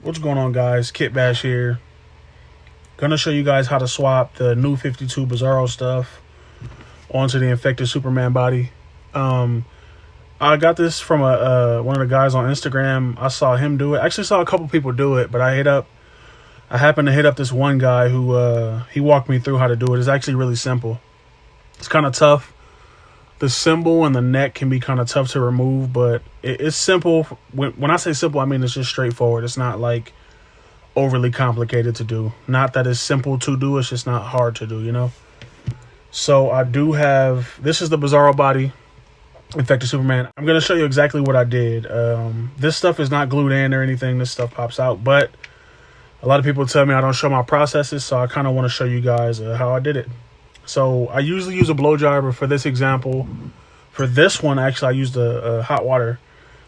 What's going on, guys? Kitbash here. Gonna show you guys how to swap the new 52 Bizarro stuff onto the infected Superman body. I got this from one of the guys on Instagram. I saw him do it. I actually saw a couple people do it, but I happened to hit up this one guy who he walked me through how to do it. It's actually really simple. It's kind of tough. The symbol and the neck can be kind of tough to remove, but it's simple. When I say simple, I mean it's just straightforward. It's not like overly complicated to do. Not that it's simple to do, it's just not hard to do, you know? So I do have, this is the Bizarro body, infected Superman. I'm going to show you exactly what I did. This stuff is not glued in or anything. This stuff pops out, but a lot of people tell me I don't show my processes, so I kind of want to show you guys how I did it. So I usually use a blow dryer, but for this example, for this one, actually I used a hot water.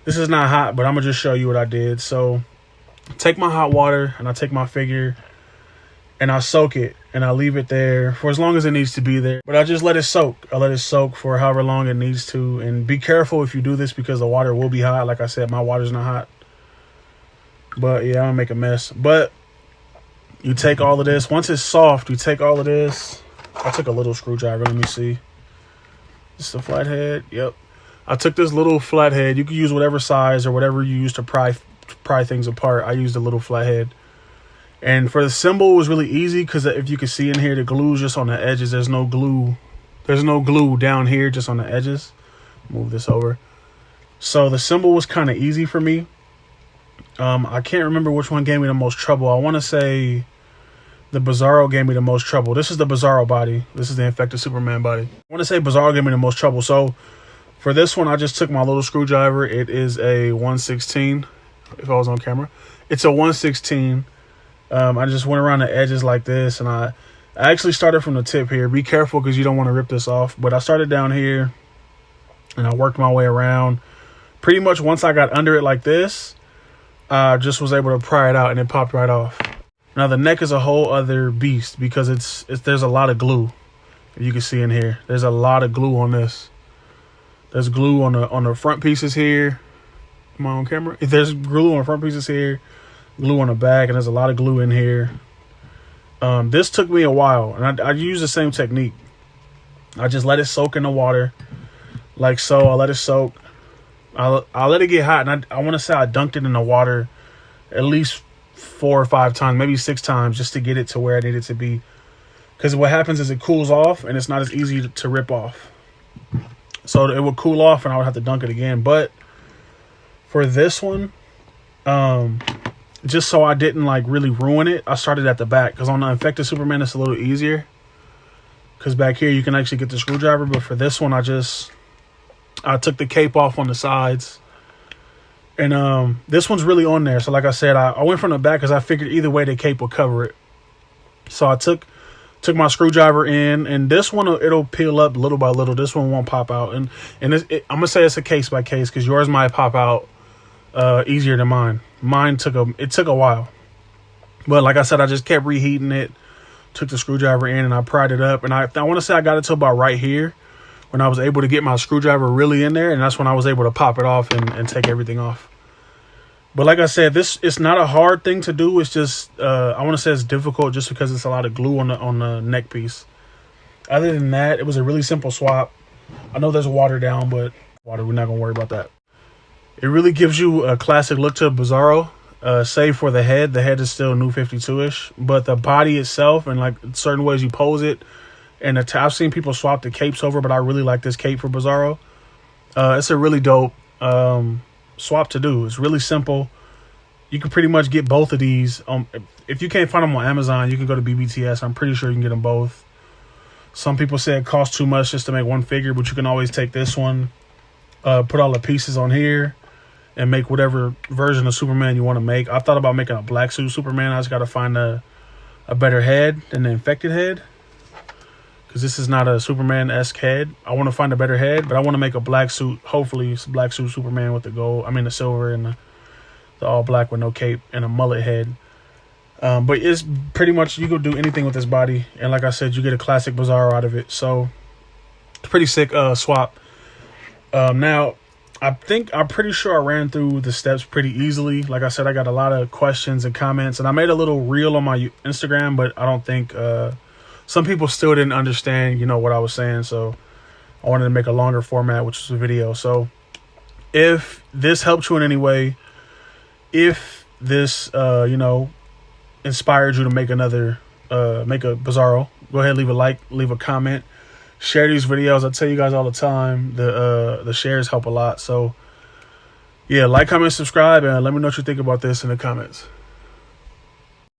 This is not hot, but I'm going to just show you what I did. So take my hot water and I take my figure and I soak it and I leave it there for as long as it needs to be there. But I just let it soak. I let it soak for however long it needs to. And be careful if you do this because the water will be hot. Like I said, my water's not hot. But yeah, I'm going to make a mess. But you take all of this. Once it's soft, you take all of this. I took a little screwdriver. Let me see. This is a flathead. Yep. I took this little flathead. You can use whatever size or whatever you use to pry things apart. I used a little flathead. And for the symbol, it was really easy because if you can see in here, the glue's just on the edges. There's no glue. There's no glue down here, just on the edges. Move this over. So the symbol was kind of easy for me. I can't remember which one gave me the most trouble. I want to say the Bizarro gave me the most trouble. This is the Bizarro body. This is the infected Superman body. I want to say Bizarro gave me the most trouble. So for this one, I just took my little screwdriver. It is a 116. If I was on camera, it's a 116. I just went around the edges like this, and I actually started from the tip here. Be careful because you don't want to rip this off. But I started down here, and I worked my way around. Pretty much once I got under it like this, I just was able to pry it out, and it popped right off. Now the neck is a whole other beast because there's a lot of glue. You can see in here, there's a lot of glue on this. There's glue on the front pieces here. Am I on camera? If there's glue on the front pieces here, glue on the back, and there's a lot of glue in here. This took me a while, and I use the same technique. I just let it soak in the water, like so. I let it soak. I let it get hot, and I want to say I dunked it in the water at least 4 or 5 times, maybe 6 times, just to get it to where I need it to be. Because what happens is it cools off, and it's not as easy to rip off. So it would cool off, and I would have to dunk it again. But for this one, just so I didn't like really ruin it, I started at the back because on the infected Superman it's a little easier because back here you can actually get the screwdriver. But for this one, I took the cape off on the sides, and this one's really on there. So like I said, I went from the back because I figured either way the cape would cover it. So I took my screwdriver in, and this one it'll peel up little by little. This one won't pop out, and I'm gonna say it's a case by case because yours might pop out easier than mine. Mine took a while, but like I said, I just kept reheating it, took the screwdriver in, and I pried it up, and I want to say I got it to about right here when I was able to get my screwdriver really in there, and that's when I was able to pop it off and take everything off. But like I said, it's not a hard thing to do. It's just I want to say it's difficult just because it's a lot of glue on the neck piece. Other than that, it was a really simple swap. I know there's water down, but we're not gonna worry about that. It really gives you a classic look to Bizarro, save for the head. The head is still new 52-ish, but the body itself and like certain ways you pose it, and I've seen people swap the capes over, but I really like this cape for Bizarro. It's a really dope swap to do. It's really simple. You can pretty much get both of these. If you can't find them on Amazon, you can go to BBTS. I'm pretty sure you can get them both. Some people say it costs too much just to make one figure, but you can always take this one, put all the pieces on here, and make whatever version of Superman you want to make. I thought about making a black suit Superman. I just got to find a better head than the infected head, because this is not a Superman-esque head. I want to find a better head, but I want to make a black suit. Hopefully it's a black suit Superman with the silver and the all black with no cape and a mullet head. But it's pretty much, you can do anything with this body, and like I said, you get a classic Bizarro out of it. So it's pretty sick swap. Now I'm pretty sure I ran through the steps pretty easily. Like I said, I got a lot of questions and comments, and I made a little reel on my Instagram, but I don't think some people still didn't understand, what I was saying. So I wanted to make a longer format, which is a video. So if this helped you in any way, if this inspired you to make make a Bizzaro, go ahead, leave a like, leave a comment, share these videos. I tell you guys all the time, the shares help a lot. So yeah, like, comment, subscribe, and let me know what you think about this in the comments.